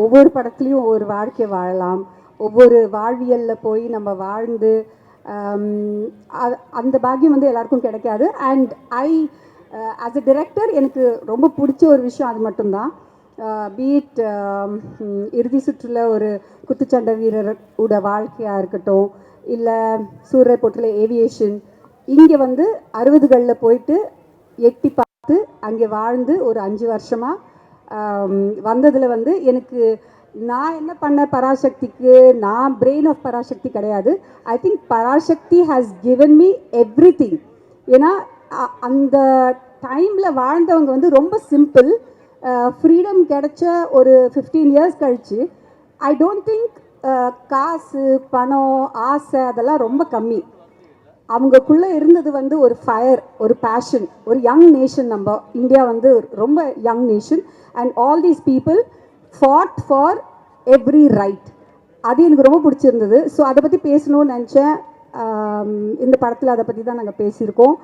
ஒவ்வொரு படத்துலையும் ஒவ்வொரு வாழ்க்கை வாழலாம், ஒவ்வொரு வாழ்வியலில் போய் நம்ம வாழ்ந்து அந்த பாக்கியம் வந்து எல்லாருக்கும் கிடைக்காது. அண்ட் ஆஸ் அ டிரெக்டர் எனக்கு ரொம்ப பிடிச்ச ஒரு விஷயம் அது மட்டும்தான். பீட் இறுதி சுற்றில் ஒரு குத்துச்சண்டை வீரரோட வாழ்க்கையாக இருக்கட்டும், இல்லை சூரிய போட்டில் ஏவியேஷன், இங்கே வந்து 60களில் போயிட்டு எட்டி பார்த்து அங்கே வாழ்ந்து ஒரு 5 வருஷமாக வந்ததில் வந்து எனக்கு நான் என்ன பண்ண பராசக்திக்கு, நான் பிரெயின் ஆஃப் பராசக்தி கிடையாது. I think Parasakthi has given me everything. ஏன்னா அந்த டைமில் வாழ்ந்தவங்க வந்து ரொம்ப சிம்பிள். ஃப்ரீடம் கிடைச்ச ஒரு 15 இயர்ஸ் கழிச்சு ஐ டோன்ட் திங்க் காசு பணம் ஆசை அதெல்லாம் ரொம்ப கம்மி. அவங்களுக்குள்ளே இருந்தது வந்து ஒரு ஃபயர், ஒரு பேஷன், ஒரு யங் நேஷன். நம்ம இந்தியா வந்து ரொம்ப young nation and all these people ஃபாட் for every right. அது எனக்கு ரொம்ப பிடிச்சிருந்தது. ஸோ அதை பற்றி பேசணும்னு நினச்சேன். இந்த படத்தில் அதை பற்றி தான் நாங்கள் பேசியிருக்கோம்.